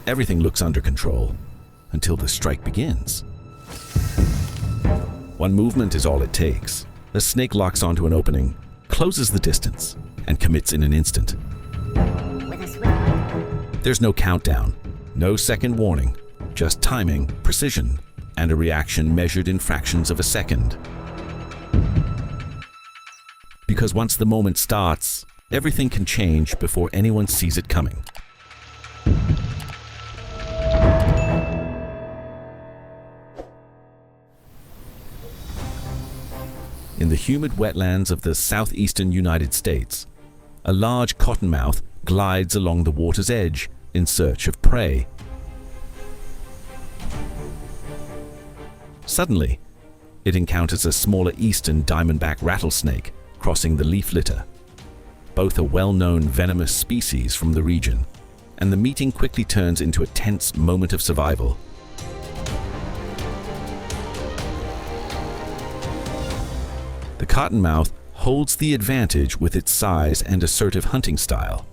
everything looks under control until the strike begins. One movement is all it takes. The snake locks onto an opening, closes the distance, and commits in an instant. There's no countdown, no second warning, just timing, precision, and a reaction measured in fractions of a second. Because once the moment starts, everything can change before anyone sees it coming. In the humid wetlands of the southeastern United States, a large cottonmouth glides along the water's edge in search of prey. Suddenly, it encounters a smaller eastern diamondback rattlesnake crossing the leaf litter. Both are well-known venomous species from the region, and the meeting quickly turns into a tense moment of survival. The cottonmouth holds the advantage with its size and assertive hunting style,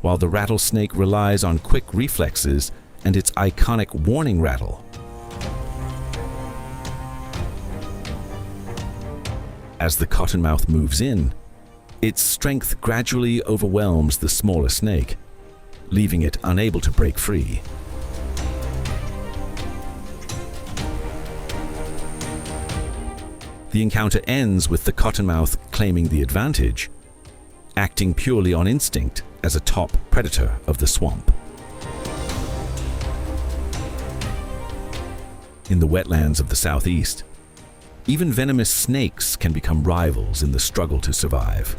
while the rattlesnake relies on quick reflexes and its iconic warning rattle. As the cottonmouth moves in, its strength gradually overwhelms the smaller snake, leaving it unable to break free. The encounter ends with the cottonmouth claiming the advantage, acting purely on instinct as a top predator of the swamp. In the wetlands of the southeast, even venomous snakes can become rivals in the struggle to survive.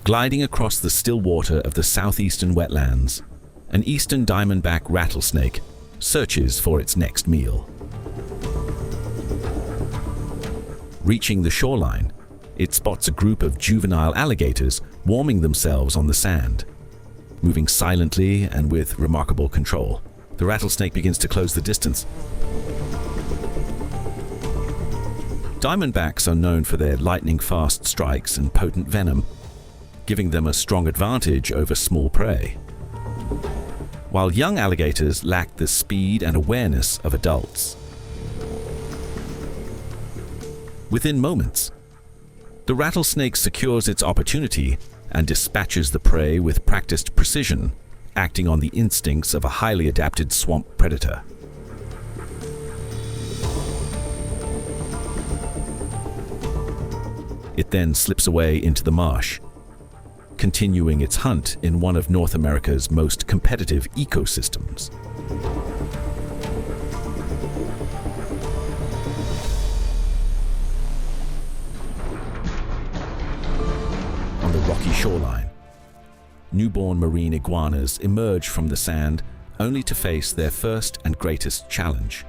Gliding across the still water of the southeastern wetlands, an eastern diamondback rattlesnake searches for its next meal. Reaching the shoreline, it spots a group of juvenile alligators warming themselves on the sand. Moving silently and with remarkable control, the rattlesnake begins to close the distance. Diamondbacks are known for their lightning-fast strikes and potent venom, giving them a strong advantage over small prey, while young alligators lack the speed and awareness of adults. Within moments, the rattlesnake secures its opportunity and dispatches the prey with practiced precision, acting on the instincts of a highly adapted swamp predator. It then slips away into the marsh, continuing its hunt in one of North America's most competitive ecosystems. On the rocky shoreline, newborn marine iguanas emerge from the sand only to face their first and greatest challenge.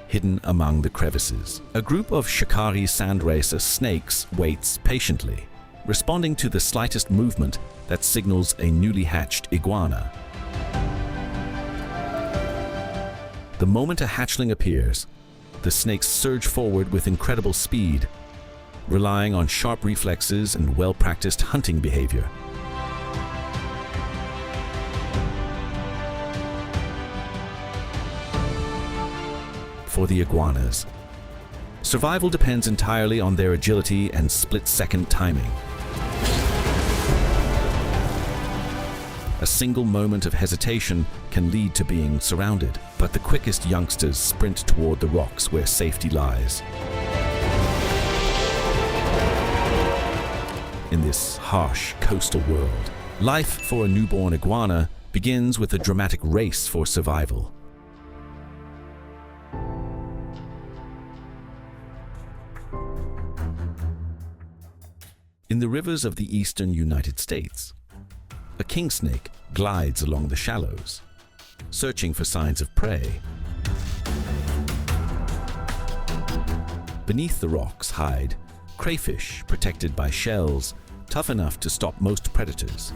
Hidden among the crevices, a group of shikari sandracer snakes waits patiently, responding to the slightest movement that signals a newly hatched iguana. The moment a hatchling appears, the snakes surge forward with incredible speed, relying on sharp reflexes and well-practiced hunting behavior. For the iguanas, survival depends entirely on their agility and split-second timing. A single moment of hesitation can lead to being surrounded, but the quickest youngsters sprint toward the rocks where safety lies. In this harsh coastal world, life for a newborn iguana begins with a dramatic race for survival. In the rivers of the eastern United States, a king snake glides along the shallows, searching for signs of prey. Beneath the rocks hide crayfish protected by shells, tough enough to stop most predators.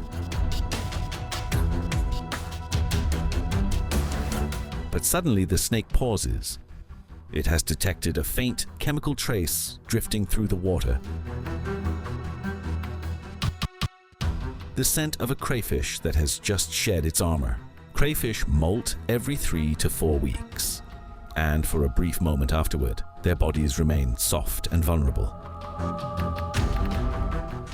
But suddenly the snake pauses, It has detected a faint chemical trace drifting through the water. The scent of a crayfish that has just shed its armor. Crayfish molt every 3 to 4 weeks, and for a brief moment afterward, their bodies remain soft and vulnerable.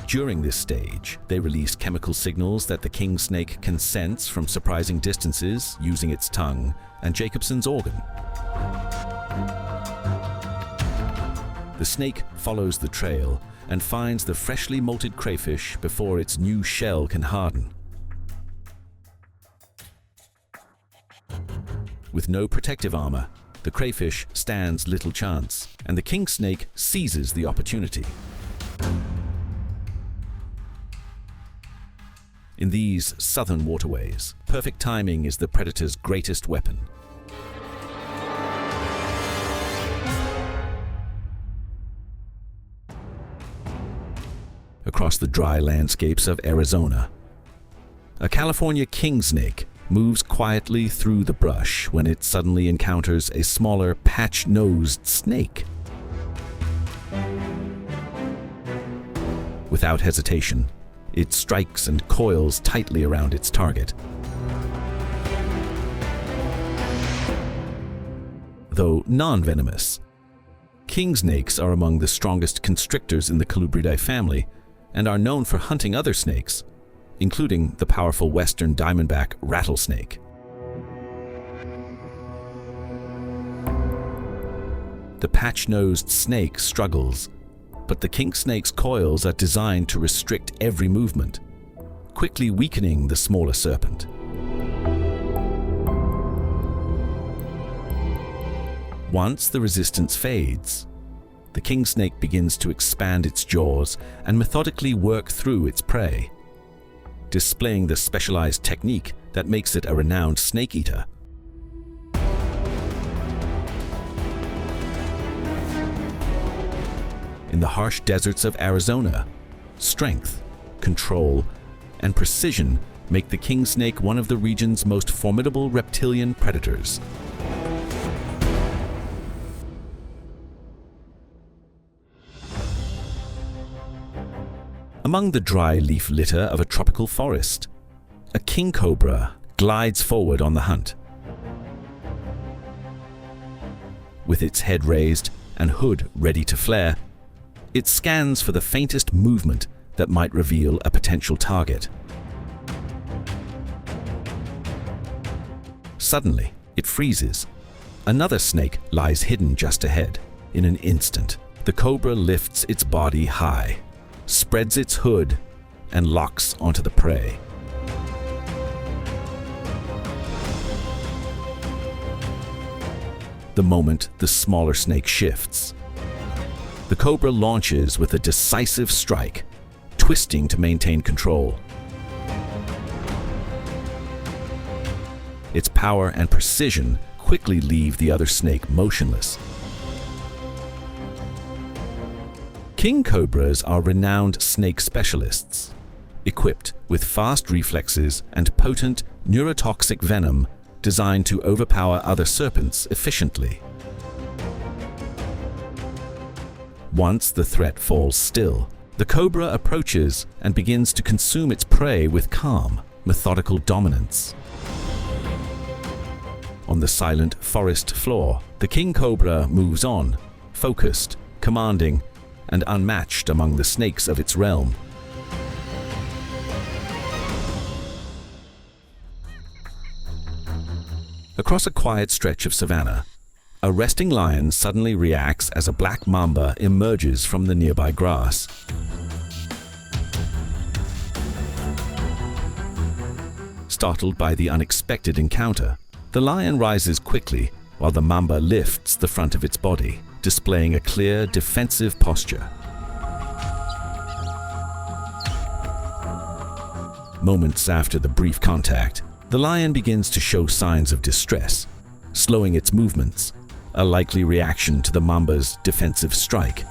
During this stage, they release chemical signals that the king snake can sense from surprising distances using its tongue and Jacobson's organ. The snake follows the trail and finds the freshly molted crayfish before its new shell can harden. With no protective armor, the crayfish stands little chance, and the king snake seizes the opportunity. In these southern waterways, perfect timing is the predator's greatest weapon. Across the dry landscapes of Arizona, a California king snake moves quietly through the brush when it suddenly encounters a smaller patch-nosed snake. Without hesitation, it strikes and coils tightly around its target. Though non-venomous, king snakes are among the strongest constrictors in the Colubridae family and are known for hunting other snakes, including the powerful western diamondback rattlesnake. The patch-nosed snake struggles, but the king snake's coils are designed to restrict every movement, quickly weakening the smaller serpent. Once the resistance fades, the king snake begins to expand its jaws and methodically work through its prey, displaying the specialized technique that makes it a renowned snake eater. In the harsh deserts of Arizona, strength, control, and precision make the king snake one of the region's most formidable reptilian predators. Among the dry leaf litter of a tropical forest, a king cobra glides forward on the hunt. With its head raised and hood ready to flare, it scans for the faintest movement that might reveal a potential target. Suddenly, it freezes. Another snake lies hidden just ahead. In an instant, the cobra lifts its body high, spreads its hood, and locks onto the prey. The moment the smaller snake shifts, the cobra launches with a decisive strike, twisting to maintain control. Its power and precision quickly leave the other snake motionless. King cobras are renowned snake specialists, equipped with fast reflexes and potent neurotoxic venom designed to overpower other serpents efficiently. Once the threat falls still, the cobra approaches and begins to consume its prey with calm, methodical dominance. On the silent forest floor, the king cobra moves on, focused, commanding, and unmatched among the snakes of its realm. Across a quiet stretch of savanna, a resting lion suddenly reacts as a black mamba emerges from the nearby grass. Startled by the unexpected encounter, the lion rises quickly while the mamba lifts the front of its body, displaying a clear defensive posture. Moments after the brief contact, the lion begins to show signs of distress, slowing its movements, a likely reaction to the mamba's defensive strike.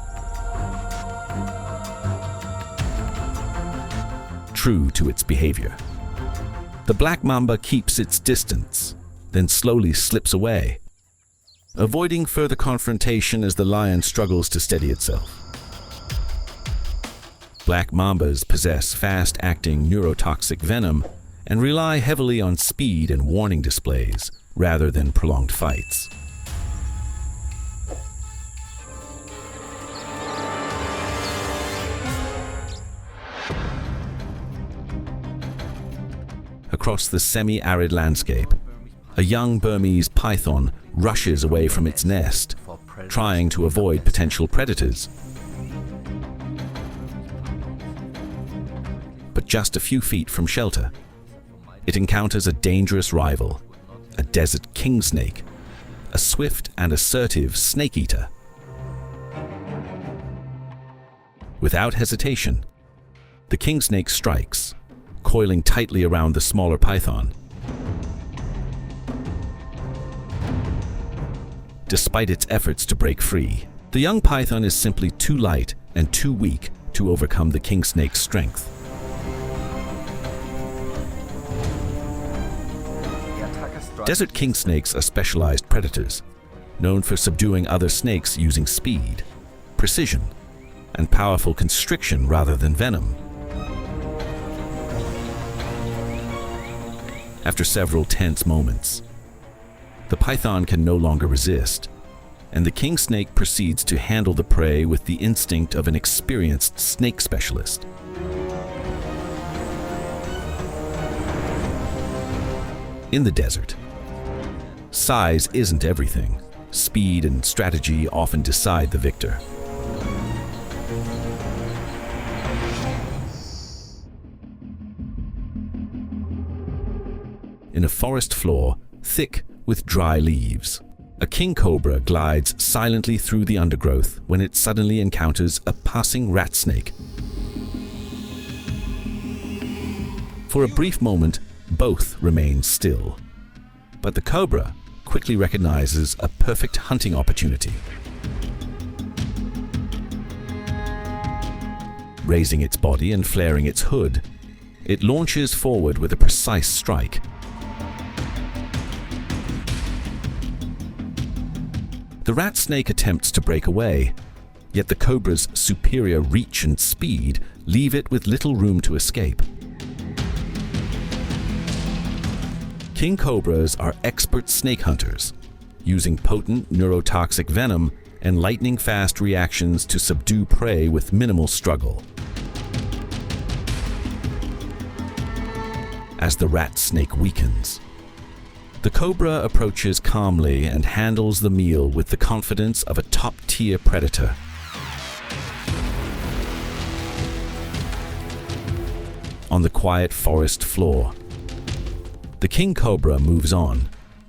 True to its behavior, the black mamba keeps its distance, then slowly slips away. avoiding further confrontation as the lion struggles to steady itself. Black mambas possess fast-acting neurotoxic venom and rely heavily on speed and warning displays rather than prolonged fights. Across the semi-arid landscape, a young Burmese python rushes away from its nest, trying to avoid potential predators. But just a few feet from shelter, it encounters a dangerous rival, a desert king snake, a swift and assertive snake eater. Without hesitation, the king snake strikes, coiling tightly around the smaller python. Despite its efforts to break free, the young python is simply too light and too weak to overcome the king snake's strength. Desert king snakes are specialized predators, known for subduing other snakes using speed, precision, and powerful constriction rather than venom. After several tense moments, the python can no longer resist, and the king snake proceeds to handle the prey with the instinct of an experienced snake specialist. In the desert, size isn't everything. Speed and strategy often decide the victor. In a forest floor, thick with dry leaves, a king cobra glides silently through the undergrowth when it suddenly encounters a passing rat snake. For a brief moment, both remain still, but the cobra quickly recognizes a perfect hunting opportunity. Raising its body and flaring its hood, it launches forward with a precise strike. The rat snake attempts to break away, yet the cobra's superior reach and speed leave it with little room to escape. King cobras are expert snake hunters, using potent neurotoxic venom and lightning-fast reactions to subdue prey with minimal struggle. As the rat snake weakens, the cobra approaches calmly and handles the meal with the confidence of a top-tier predator. On the quiet forest floor, the king cobra moves on,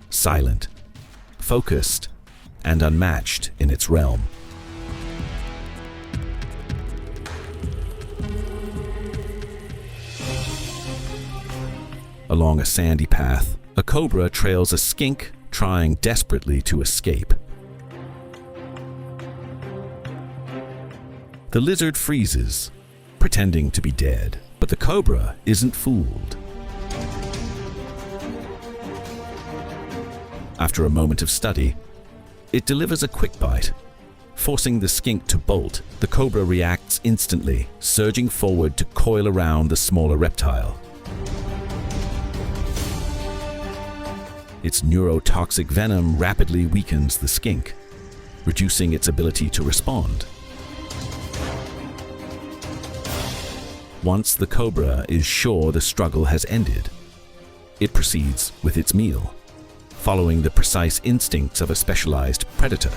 silent, focused, and unmatched in its realm. Along a sandy path, a cobra trails a skink trying desperately to escape. The lizard freezes, pretending to be dead, but the cobra isn't fooled. After a moment of study, it delivers a quick bite. Forcing the skink to bolt, the cobra reacts instantly, surging forward to coil around the smaller reptile. Its neurotoxic venom rapidly weakens the skink, reducing its ability to respond. Once the cobra is sure the struggle has ended, it proceeds with its meal, following the precise instincts of a specialized predator.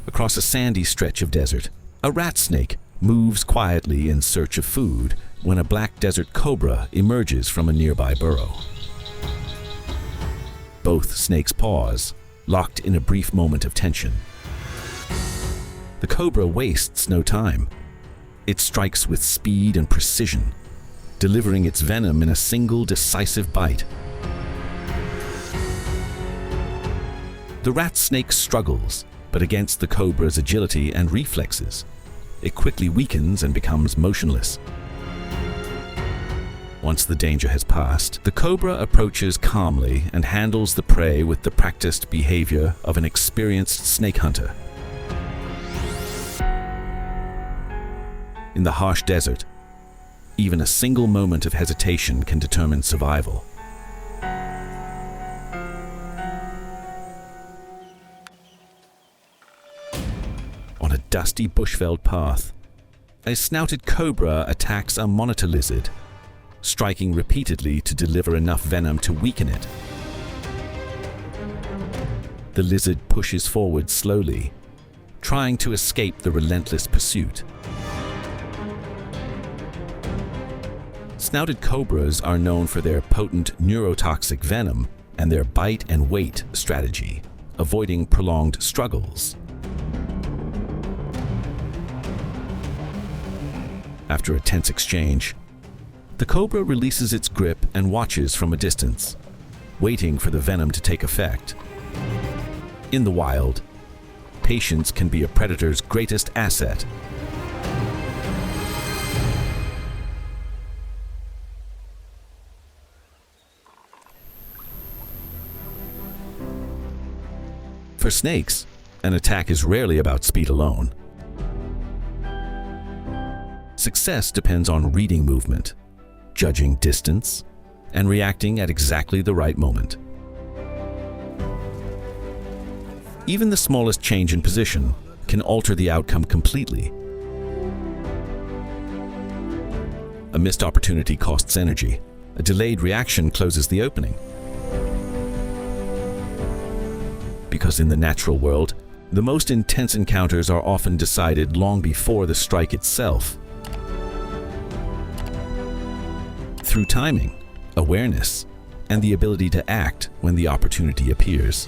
Across a sandy stretch of desert, a rat snake moves quietly in search of food when a black desert cobra emerges from a nearby burrow. Both snakes pause, locked in a brief moment of tension. The cobra wastes no time. It strikes with speed and precision, delivering its venom in a single decisive bite. The rat snake struggles, but against the cobra's agility and reflexes, it quickly weakens and becomes motionless. Once the danger has passed, the cobra approaches calmly and handles the prey with the practiced behavior of an experienced snake hunter. In the harsh desert, even a single moment of hesitation can determine survival. On a dusty bushveld path, a snouted cobra attacks a monitor lizard, striking repeatedly to deliver enough venom to weaken it. The lizard pushes forward slowly, trying to escape the relentless pursuit. Snouted cobras are known for their potent neurotoxic venom and their bite and wait strategy, avoiding prolonged struggles. After a tense exchange, the cobra releases its grip and watches from a distance, waiting for the venom to take effect. In the wild, patience can be a predator's greatest asset. For snakes, an attack is rarely about speed alone. Success depends on reading movement, judging distance, and reacting at exactly the right moment. Even the smallest change in position can alter the outcome completely. A missed opportunity costs energy. A delayed reaction closes the opening. Because in the natural world, the most intense encounters are often decided long before the strike itself. Through timing, awareness, and the ability to act when the opportunity appears.